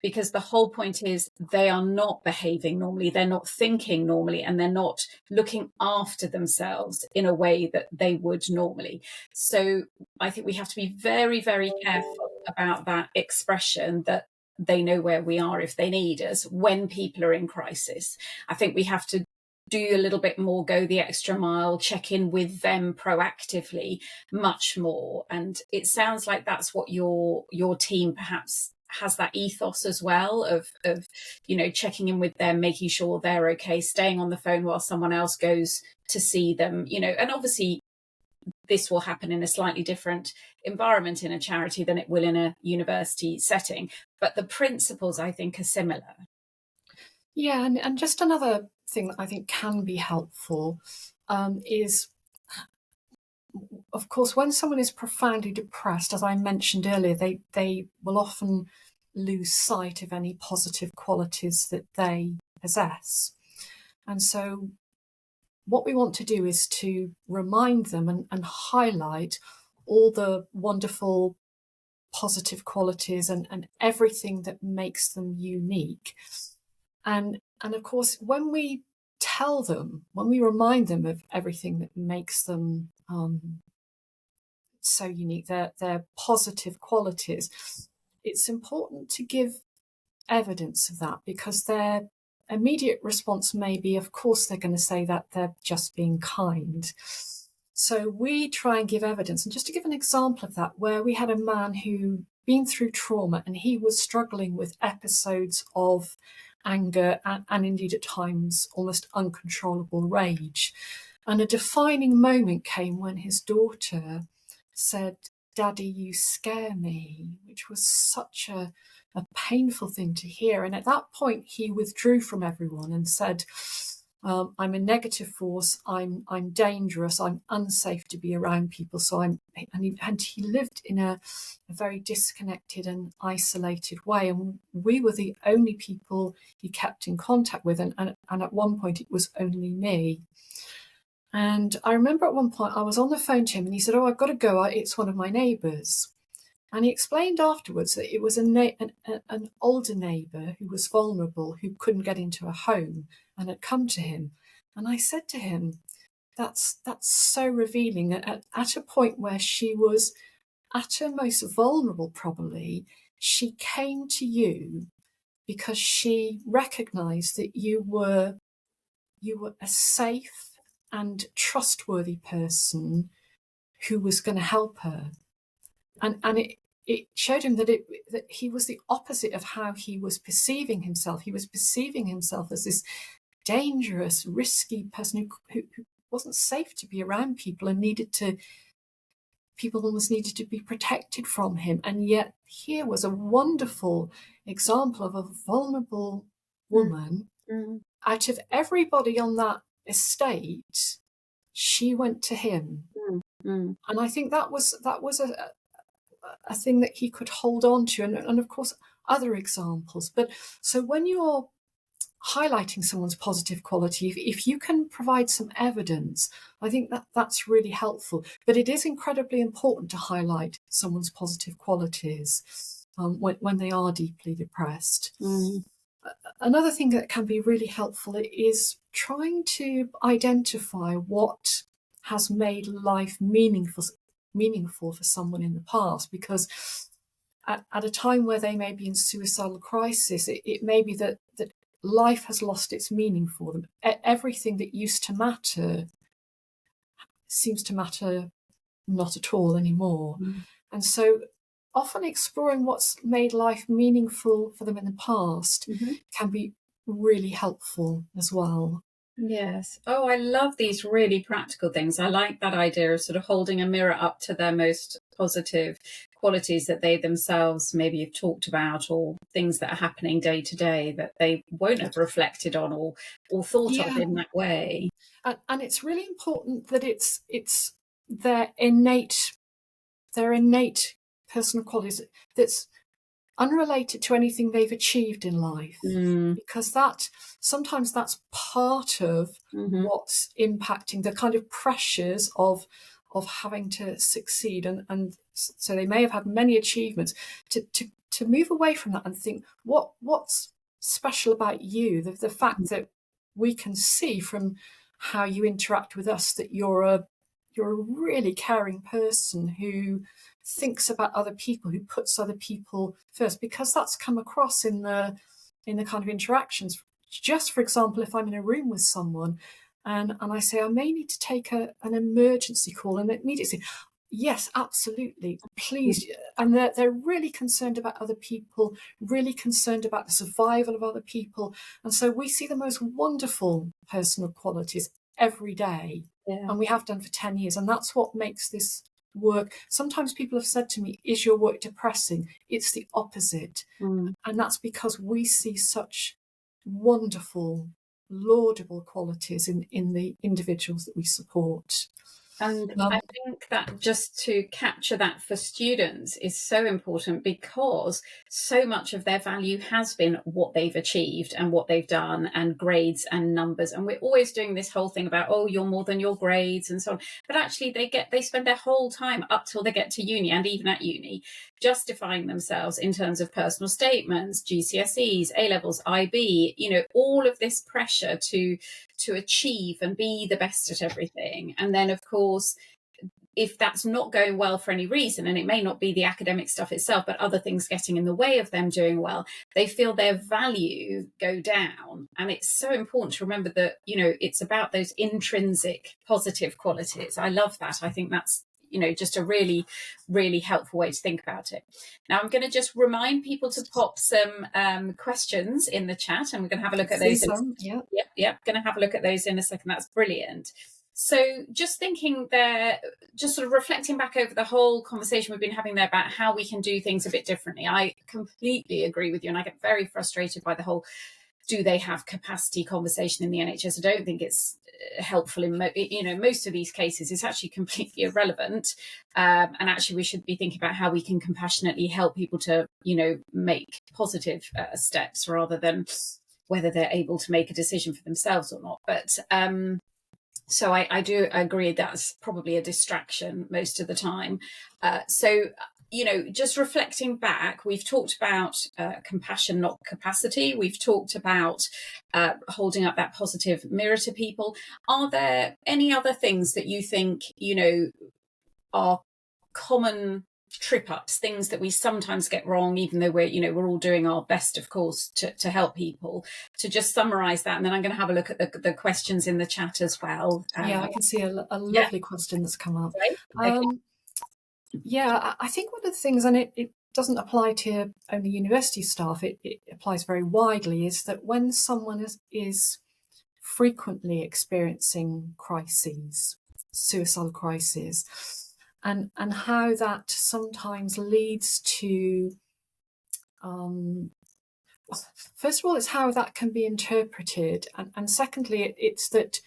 Because the whole point is they are not behaving normally, they're not thinking normally, and they're not looking after themselves in a way that they would normally. So I think we have to be very, very careful about that expression that they know where we are if they need us when people are in crisis. I think we have to do a little bit more, go the extra mile, check in with them proactively much more. And it sounds like that's what your team perhaps has, that ethos as well of checking in with them, making sure they're okay, staying on the phone while someone else goes to see them, and obviously this will happen in a slightly different environment in a charity than it will in a university setting, but the principles I think are similar. Yeah, and just another thing that I think can be helpful is, of course, when someone is profoundly depressed, as I mentioned earlier, they will often lose sight of any positive qualities that they possess. And so what we want to do is to remind them and highlight all the wonderful positive qualities and everything that makes them unique. And of course, when we tell them, when we remind them of everything that makes them so unique, their positive qualities, it's important to give evidence of that, because their immediate response may be, of course, they're going to say that they're just being kind. So we try and give evidence. And just to give an example of that, where we had a man who been through trauma and he was struggling with episodes of anger and indeed at times almost uncontrollable rage. And a defining moment came when his daughter said, "Daddy, you scare me," which was such a painful thing to hear. And at that point, he withdrew from everyone and said, "I'm a negative force. I'm dangerous. I'm unsafe to be around people." So and he lived in a very disconnected and isolated way. And we were the only people he kept in contact with. And at one point, it was only me. And I remember at one point I was on the phone to him and he said, "Oh, I've got to go. It's one of my neighbours." And he explained afterwards that it was an older neighbour who was vulnerable, who couldn't get into a home and had come to him. And I said to him, that's so revealing. At a point where she was at her most vulnerable, probably, she came to you because she recognised that you were a safe and trustworthy person who was going to help her. And it showed him that he was the opposite of how he was perceiving himself. He was perceiving himself as this dangerous, risky person who wasn't safe to be around people, and people almost needed to be protected from him. And yet here was a wonderful example of a vulnerable woman. Mm. Out of everybody on that estate, she went to him. And I think that was a thing that he could hold on to, and of course other examples. But so when you're highlighting someone's positive quality, if you can provide some evidence, I think that's really helpful. But it is incredibly important to highlight someone's positive qualities when they are deeply depressed. Another thing that can be really helpful is trying to identify what has made life meaningful for someone in the past, because at a time where they may be in suicidal crisis, it may be that life has lost its meaning for them. Everything that used to matter seems to matter not at all anymore. And so often exploring what's made life meaningful for them in the past can be really helpful as well. Yes. Oh, I love these really practical things. I like that idea of sort of holding a mirror up to their most positive qualities that they themselves maybe have talked about, or things that are happening day to day that they won't have reflected on or thought of in that way. And it's really important that it's their innate personal qualities that's unrelated to anything they've achieved in life, because sometimes that's part of what's impacting the kind of pressures of having to succeed, and so they may have had many achievements. To move away from that and think, what's special about you, the fact that we can see from how you interact with us that you're a really caring person who thinks about other people, who puts other people first, because that's come across in the kind of interactions. Just for example, if I'm in a room with someone and I say, I may need to take an emergency call, and immediately, yes, absolutely, please. And they're really concerned about other people, really concerned about the survival of other people. And so we see the most wonderful personal qualities every day. And we have done for 10 years. And that's what makes this work. Sometimes people have said to me, "Is your work depressing?" It's the opposite. And that's because we see such wonderful, laudable qualities in the individuals that we support. And I think that just to capture that for students is so important, because so much of their value has been what they've achieved and what they've done, and grades and numbers. And we're always doing this whole thing about, oh, you're more than your grades and so on. But actually they spend their whole time up till they get to uni, and even at uni, justifying themselves in terms of personal statements, GCSEs, A levels, IB, all of this pressure to achieve and be the best at everything. And then, of course, if that's not going well for any reason, and it may not be the academic stuff itself, but other things getting in the way of them doing well, they feel their value go down. And it's so important to remember that, it's about those intrinsic positive qualities. I love that. I think that's, just a really, really helpful way to think about it. Now, I'm going to just remind people to pop some questions in the chat, and we're going to have a look at those. Yep. Going to have a look at those in a second. That's brilliant. So just thinking there, just sort of reflecting back over the whole conversation we've been having there about how we can do things a bit differently. I completely agree with you, and I get very frustrated by the whole do they have capacity conversation in the NHS. I don't think it's helpful in most of these cases. It's actually completely irrelevant, and actually we should be thinking about how we can compassionately help people to make positive steps, rather than whether they're able to make a decision for themselves or not. But so I do agree that's probably a distraction most of the time. So just reflecting back, we've talked about compassion, not capacity. We've talked about holding up that positive mirror to people. Are there any other things that you think, are common trip ups, things that we sometimes get wrong, even though we're all doing our best, of course, to help people? To just summarize that, and then I'm going to have a look at the questions in the chat as well. I can see a lovely question that's come up. Right? Okay. I think one of the things, and it doesn't apply to only university staff, it applies very widely, is that when someone is frequently experiencing crises, suicidal crises, and how that sometimes leads to, first of all, it's how that can be interpreted, and secondly, it's that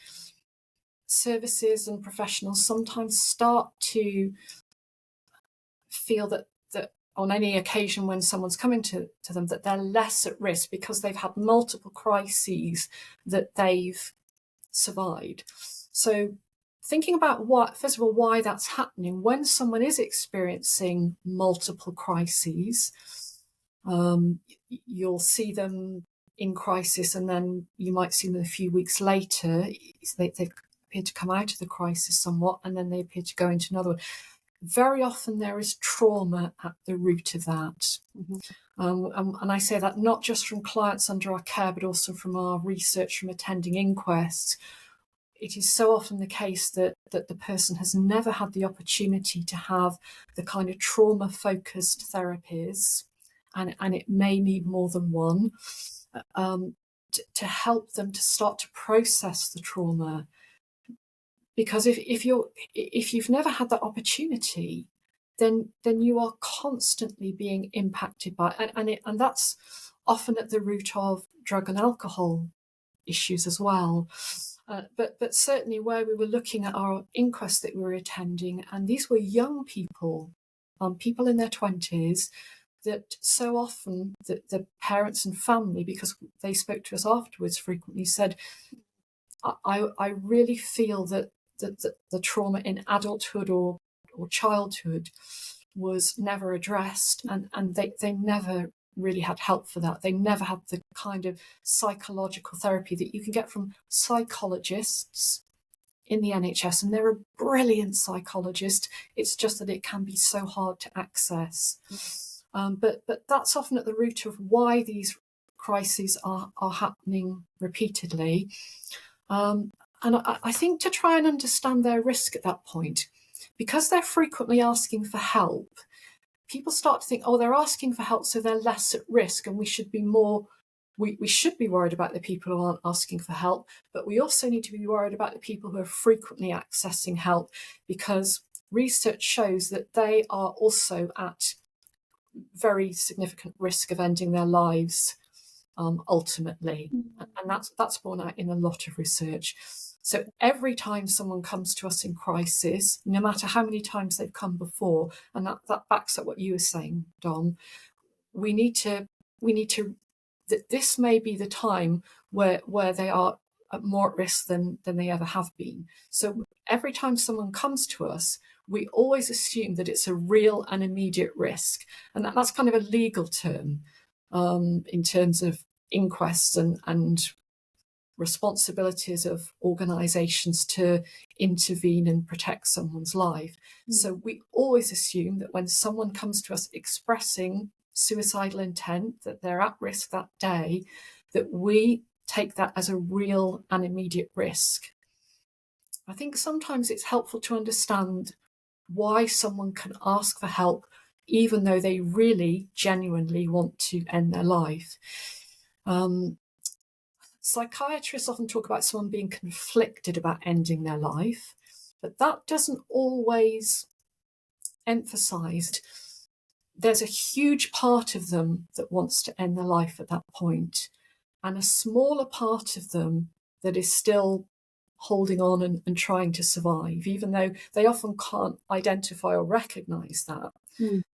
services and professionals sometimes start to feel that on any occasion when someone's coming to them, that they're less at risk because they've had multiple crises that they've survived. So thinking about first of all, why that's happening when someone is experiencing multiple crises, you'll see them in crisis, and then you might see them a few weeks later. They appear to come out of the crisis somewhat, and then they appear to go into another one. Very often there is trauma at the root of that. And I say that not just from clients under our care, but also from our research, from attending inquests. It is so often the case that the person has never had the opportunity to have the kind of trauma-focused therapies, and it may need more than one, to help them to start to process the trauma. Because if you've never had that opportunity, then you are constantly being impacted by it, and that's often at the root of drug and alcohol issues as well. But certainly where we were looking at our inquest that we were attending, and these were young people, people in their 20s, that so often the parents and family, because they spoke to us afterwards frequently, said, I really feel that the trauma in adulthood or childhood was never addressed, and they never really had help for that. They never had the kind of psychological therapy that you can get from psychologists in the NHS, and they're a brilliant psychologist. It's just that it can be so hard to access. But that's often at the root of why these crises are happening repeatedly. And I think to try and understand their risk at that point, because they're frequently asking for help, people start to think, oh, they're asking for help, so they're less at risk, and we should be worried about the people who aren't asking for help, but we also need to be worried about the people who are frequently accessing help, because research shows that they are also at very significant risk of ending their lives ultimately, and that's borne out in a lot of research. So every time someone comes to us in crisis, no matter how many times they've come before, and that backs up what you were saying, Dom, we need to that this may be the time where they are more at risk than they ever have been. So every time someone comes to us, we always assume that it's a real and immediate risk. And that's kind of a legal term in terms of inquests and responsibilities of organisations to intervene and protect someone's life. So we always assume that when someone comes to us expressing suicidal intent, that they're at risk that day, that we take that as a real and immediate risk. I think sometimes it's helpful to understand why someone can ask for help even though they really genuinely want to end their life. Psychiatrists often talk about someone being conflicted about ending their life, but that doesn't always emphasise there's a huge part of them that wants to end their life at that point, and a smaller part of them that is still holding on and trying to survive, even though they often can't identify or recognise that.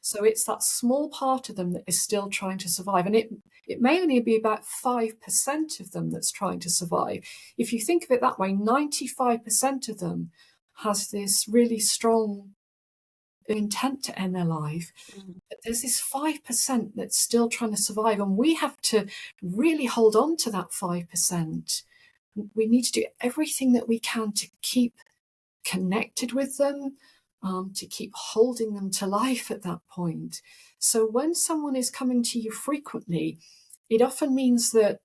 So it's that small part of them that is still trying to survive. And it may only be about 5% of them that's trying to survive. If you think of it that way, 95% of them has this really strong intent to end their life. But there's this 5% that's still trying to survive. And we have to really hold on to that 5%. We need to do everything that we can to keep connected with them, to keep holding them to life at that point. So when someone is coming to you frequently, it often means that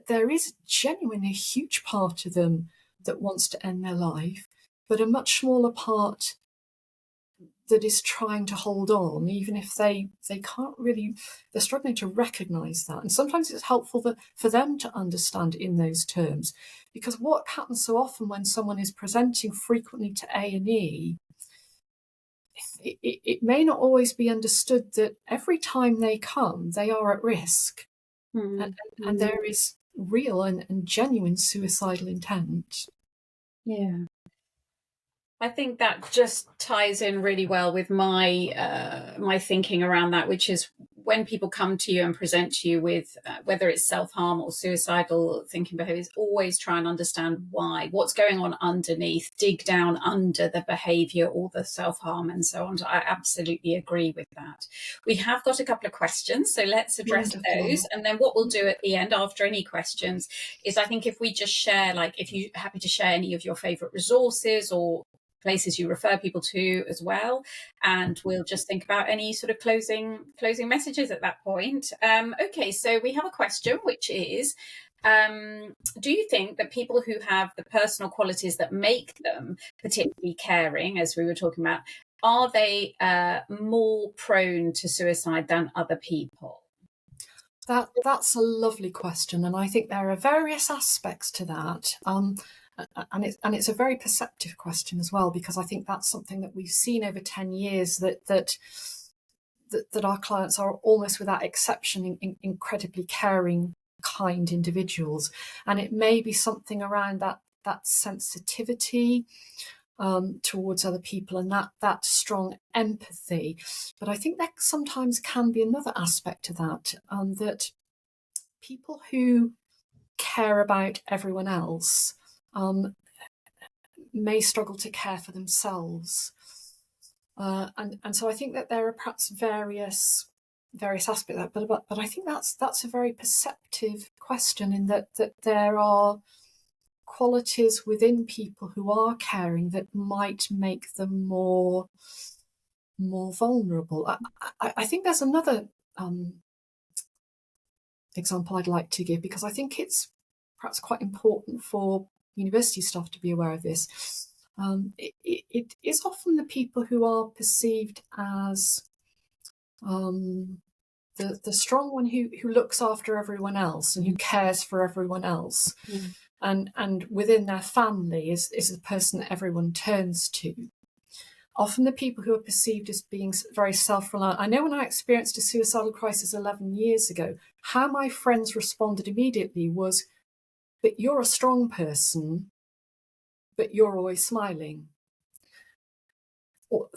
there is genuinely a huge part of them that wants to end their life, but a much smaller part that is trying to hold on, even if they can't really, they're struggling to recognise that. And sometimes it's helpful for them to understand in those terms, because what happens so often when someone is presenting frequently to A&E, it may not always be understood that every time they come, they are at risk. And there is real and genuine suicidal intent. Yeah. I think that just ties in really well with my my thinking around that, which is when people come to you and present to you with whether it's self-harm or suicidal thinking behaviors, always try and understand why, what's going on underneath, dig down under the behavior or the self-harm and so on. I absolutely agree with that. We have got a couple of questions, so let's address those. And then what we'll do at the end after any questions is, I think if we just share, like if you're happy to share any of your favorite resources or places you refer people to as well, and we'll just think about any sort of closing messages at that point. Okay, so we have a question which is, do you think that people who have the personal qualities that make them particularly caring, as we were talking about, are they more prone to suicide than other people? That's a lovely question, and I think there are various aspects to that. And it's a very perceptive question as well, because I think that's something that we've seen over 10 years, that our clients are almost without exception incredibly caring, kind individuals. And it may be something around that sensitivity towards other people and that strong empathy. But I think there sometimes can be another aspect to that, that people who care about everyone else may struggle to care for themselves. And so I think that there are perhaps various aspects of that, but I think that's a very perceptive question, in that there are qualities within people who are caring that might make them more vulnerable. I think there's another example I'd like to give, because I think it's perhaps quite important for university staff to be aware of this. It is often the people who are perceived as the strong one who looks after everyone else and who cares for everyone else, and within their family is the person that everyone turns to. Often the people who are perceived as being very self-reliant. I know when I experienced a suicidal crisis 11 years ago, how my friends responded immediately was, "But you're a strong person. but you're always smiling.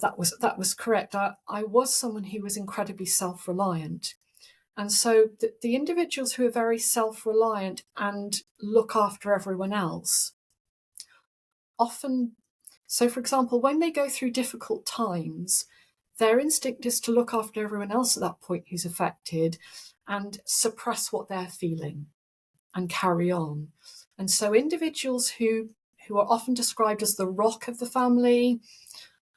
That was correct. I was someone who was incredibly self-reliant. And so the individuals who are very self-reliant and look after everyone else often, so for example, when they go through difficult times, their instinct is to look after everyone else at that point who's affected and suppress what they're feeling and carry on. And so individuals who are often described as the rock of the family,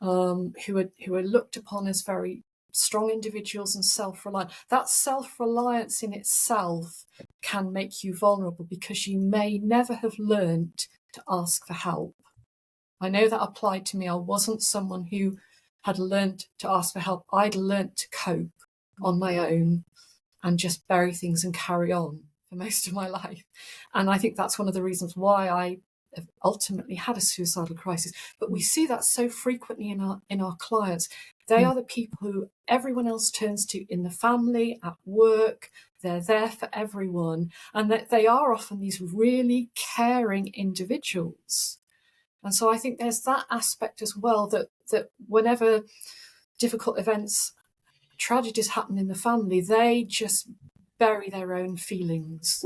who are looked upon as very strong individuals and self-reliant, that self-reliance in itself can make you vulnerable because you may never have learned to ask for help. I know that applied to me. I wasn't someone who had learned to ask for help. I'd learned to cope on my own and just bury things and carry on for most of my life. And I think that's one of the reasons why I have ultimately had a suicidal crisis. But we see that so frequently in our clients. They are the people who everyone else turns to in the family, at work. They're there for everyone. And that they are often these really caring individuals. And so I think there's that aspect as well, that whenever difficult events, tragedies happen in the family, they just bury their own feelings,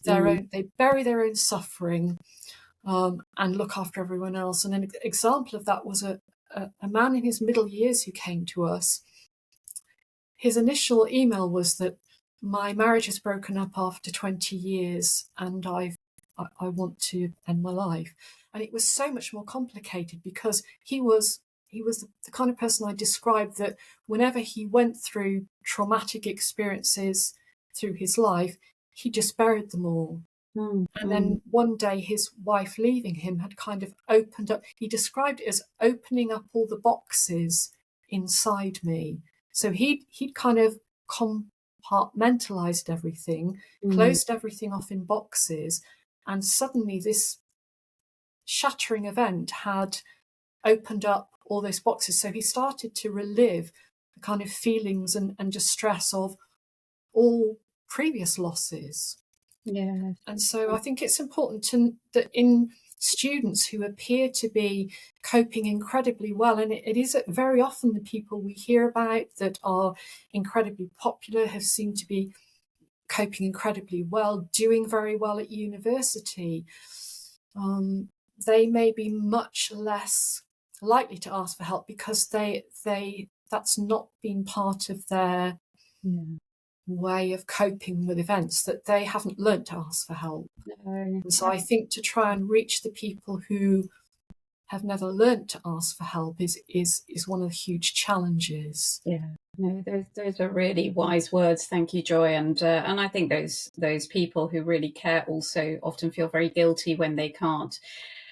they bury their own suffering, and look after everyone else. And an example of that was a man in his middle years who came to us. His initial email was that my marriage has broken up after 20 years and I want to end my life. And it was so much more complicated because he was the kind of person I described that whenever he went through traumatic experiences through his life, he just buried them all. And then one day his wife leaving him had kind of opened up, he described it as opening up all the boxes inside me. So he'd kind of compartmentalized everything, closed everything off in boxes, and suddenly this shattering event had opened up all those boxes. So he started to relive the kind of feelings and distress of all previous losses. Yeah. And so I think it's important that in students who appear to be coping incredibly well, and it is very often the people we hear about that are incredibly popular have seemed to be coping incredibly well, doing very well at university, they may be much less likely to ask for help because that's not been part of their way of coping with events, that they haven't learnt to ask for help. And so I think to try and reach the people who have never learnt to ask for help is one of the huge challenges. Yeah, no, those are really wise words. Thank you, Joy. And I think those people who really care also often feel very guilty when they can't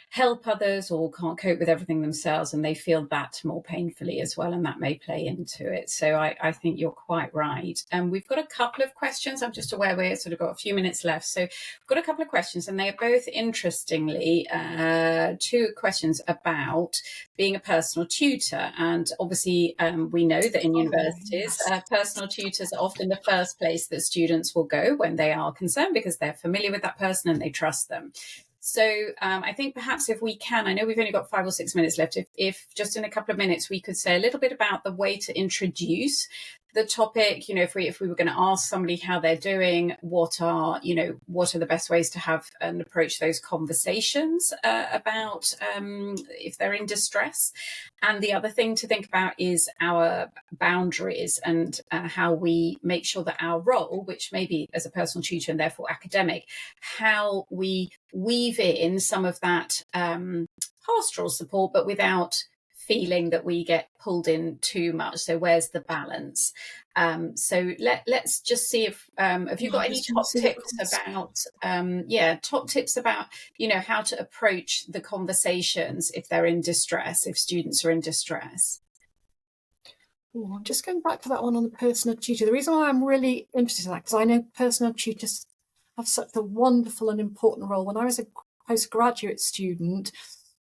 help others or can't cope with everything themselves, and they feel that more painfully as well, and that may play into it. So I think you're quite right. And we've got a couple of questions. I'm just aware we've sort of got a few minutes left, so we've got a couple of questions, and they are both interestingly two questions about being a personal tutor. And obviously we know that in universities personal tutors are often the first place that students will go when they are concerned, because they're familiar with that person and they trust them. So I think perhaps if we can, I know we've only got 5 or 6 minutes left, if just in a couple of minutes we could say a little bit about the way to introduce the topic. You know, if we were going to ask somebody how they're doing, what are the best ways to have and approach those conversations about if they're in distress. And the other thing to think about is our boundaries and how we make sure that our role, which may be as a personal tutor and therefore academic, how we weave in some of that pastoral support, but without feeling that we get pulled in too much. So where's the balance? So let's just see if have you got any top tips about how to approach the conversations if they're in distress, if students are in distress. Oh, I'm just going back to that one on the personal tutor. The reason why I'm really interested in that, because I know personal tutors have such a wonderful and important role. When I was a postgraduate student,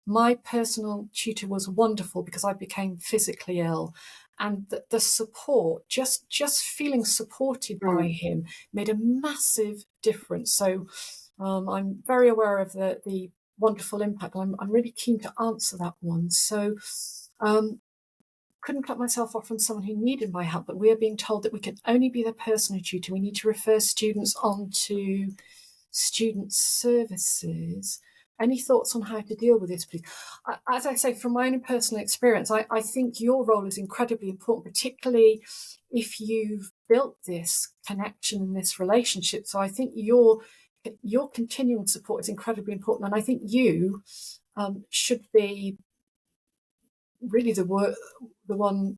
my personal tutor was wonderful because I became physically ill, and the support, just feeling supported by him, made a massive difference. So I'm very aware of the wonderful impact. I'm really keen to answer that one. So couldn't cut myself off from someone who needed my help, but we are being told that we can only be the personal tutor. We need to refer students on to student services. Any thoughts on how to deal with this, please? As I say, from my own personal experience, I think your role is incredibly important, particularly if you've built this connection and this relationship. So I think your continuing support is incredibly important. And I think you should be really the one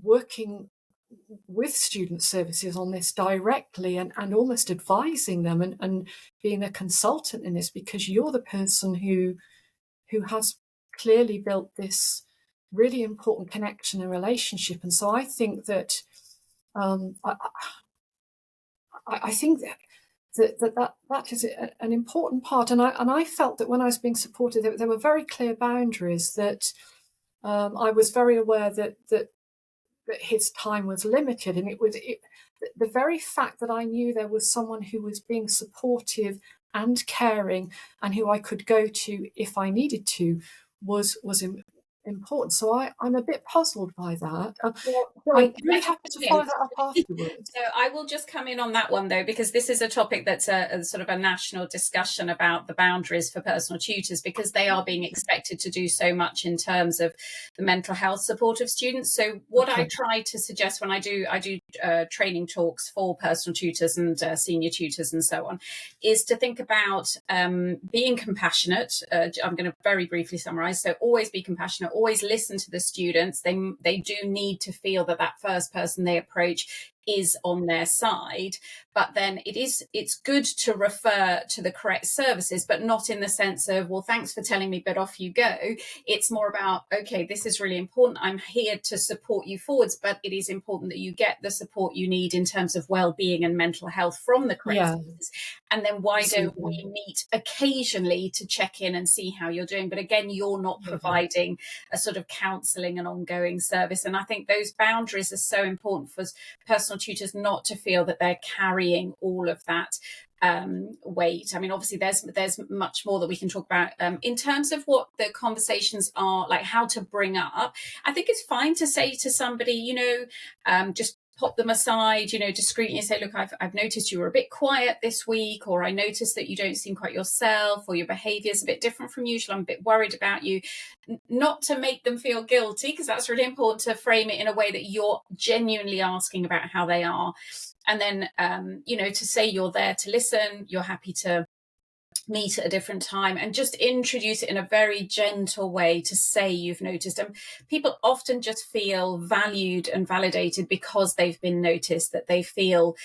working with student services on this directly and almost advising them and being a consultant in this, because you're the person who has clearly built this really important connection and relationship. And so I think that I think that is an important part. And I felt that when I was being supported, there were very clear boundaries, that I was very aware that his time was limited, and the very fact that I knew there was someone who was being supportive and caring and who I could go to if I needed to was important. So I'm a bit puzzled by that. I'm really happy to follow that up afterwards. So I will just come in on that one, though, because this is a topic that's a sort of a national discussion about the boundaries for personal tutors, because they are being expected to do so much in terms of the mental health support of students. So what I try to suggest when I do training talks for personal tutors and senior tutors and so on, is to think about being compassionate. I'm going to very briefly summarize. So always be compassionate, always listen to the students. They do need to feel that first person they approach is on their side, but then it's good to refer to the correct services, but not in the sense of, well, thanks for telling me, but off you go. It's more about, okay, this is really important, I'm here to support you forwards, but it is important that you get the support you need in terms of well-being and mental health from the correct services. And then why don't we meet occasionally to check in and see how you're doing? But again, you're not providing a sort of counselling and ongoing service. And I think those boundaries are so important for personal tutors not to feel that they're carrying all of that weight. I mean, obviously there's much more that we can talk about in terms of what the conversations are, like how to bring up. I think it's fine to say to somebody, just pop them aside, discreetly, say, look, I've noticed you were a bit quiet this week, or I noticed that you don't seem quite yourself, or your behaviour is a bit different from usual. I'm a bit worried about you. Not to make them feel guilty, because that's really important, to frame it in a way that you're genuinely asking about how they are. And then, to say you're there to listen, you're happy to meet at a different time, and just introduce it in a very gentle way to say you've noticed. And people often just feel valued and validated because they've been noticed, that they feel,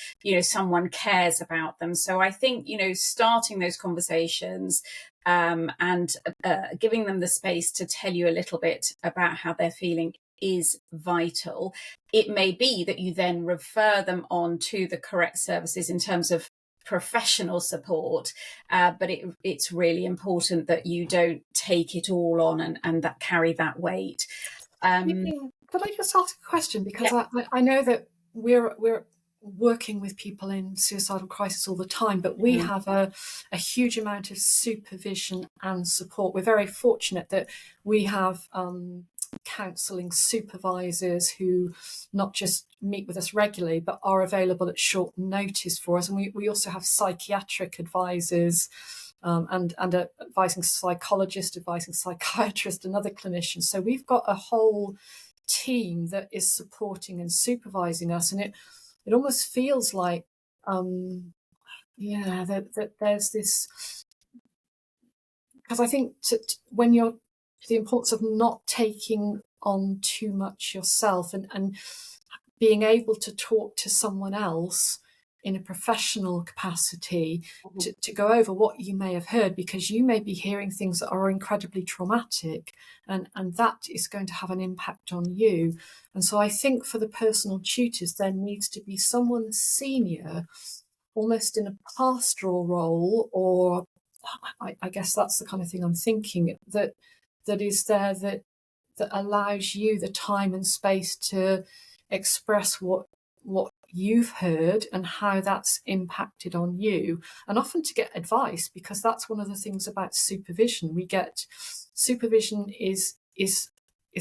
someone cares about them. So I think, starting those conversations and giving them the space to tell you a little bit about how they're feeling is vital. It may be that you then refer them on to the correct services in terms of professional support, but it's really important that you don't take it all on and that carry that weight. Could I just ask a question? Because I know that we're working with people in suicidal crisis all the time, but we have a huge amount of supervision and support. We're very fortunate that we have counselling supervisors who not just meet with us regularly, but are available at short notice for us. And we also have psychiatric advisors and advising psychologist, advising psychiatrist, and other clinicians. So we've got a whole team that is supporting and supervising us. And it almost feels like, that there's this, because I think when you're, the importance of not taking on too much yourself and being able to talk to someone else in a professional capacity to go over what you may have heard, because you may be hearing things that are incredibly traumatic, and that is going to have an impact on you. And so I think for the personal tutors, there needs to be someone senior, almost in a pastoral role, or I guess that's the kind of thing I'm thinking, that is there, that allows you the time and space to express what you've heard and how that's impacted on you, and often to get advice, because that's one of the things about supervision. We get supervision is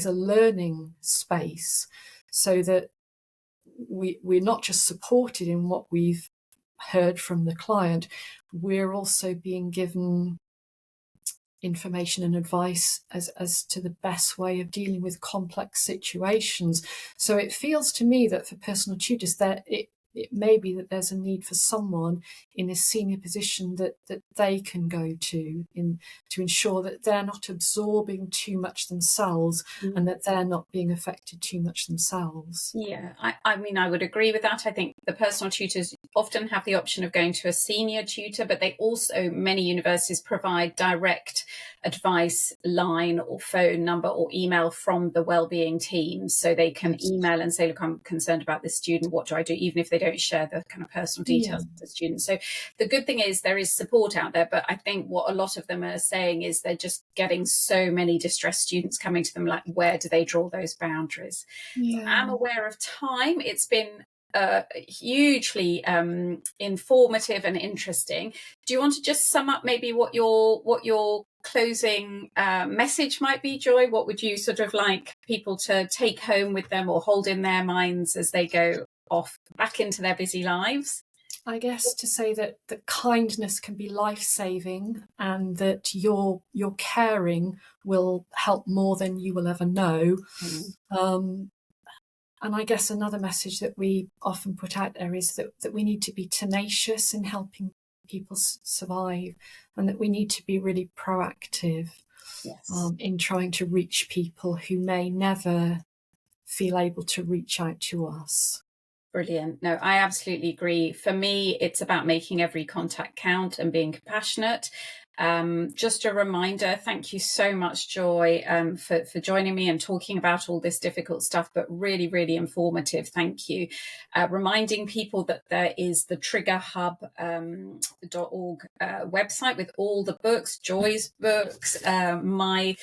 a learning space, so that we're not just supported in what we've heard from the client, we're also being given information and advice as to the best way of dealing with complex situations. So it feels to me that for personal tutors, that it may be that there's a need for someone in a senior position that they can go to ensure that they're not absorbing too much themselves, and that they're not being affected too much themselves. Yeah, I mean, I would agree with that. I think the personal tutors often have the option of going to a senior tutor, but they also, many universities provide direct advice line or phone number or email from the wellbeing team. So they can email and say, look, I'm concerned about this student. What do I do? Even if they don't share the kind of personal details of the student. So the good thing is there is support out there, but I think what a lot of them are saying is they're just getting so many distressed students coming to them, like, where do they draw those boundaries? I'm aware of time. It's been hugely informative and interesting. Do you want to just sum up maybe what your closing message might be, Joy? What would you sort of like people to take home with them or hold in their minds as they go off back into their busy lives? I guess to say that kindness can be life-saving, and that your caring will help more than you will ever know. And I guess another message that we often put out there is that we need to be tenacious in helping people survive, and that we need to be really proactive in trying to reach people who may never feel able to reach out to us. Brilliant. No, I absolutely agree. For me, it's about making every contact count and being compassionate. Just a reminder, thank you so much, Joy, for joining me and talking about all this difficult stuff, but really, really informative. Thank you. Reminding people that there is the triggerhub.org website with all the books, Joy's books, my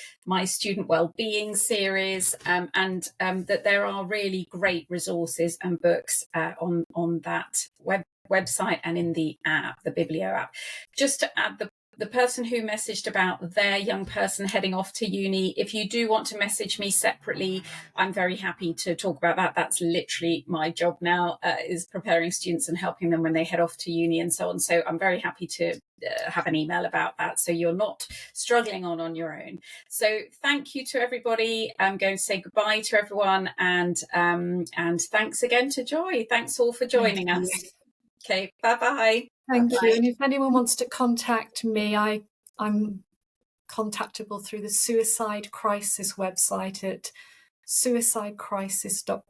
student wellbeing series, and that there are really great resources and books on that website and in the app, the Biblio app. Just to add, the person who messaged about their young person heading off to uni, if you do want to message me separately, I'm very happy to talk about that. That's literally my job now, is preparing students and helping them when they head off to uni and so on. So I'm very happy to have an email about that, so you're not struggling on your own. So thank you to everybody. I'm going to say goodbye to everyone, and thanks again to Joy. Thanks all for joining us. Okay, bye-bye. Thank you. And if anyone wants to contact me, I'm contactable through the Suicide Crisis website at suicidecrisis.org.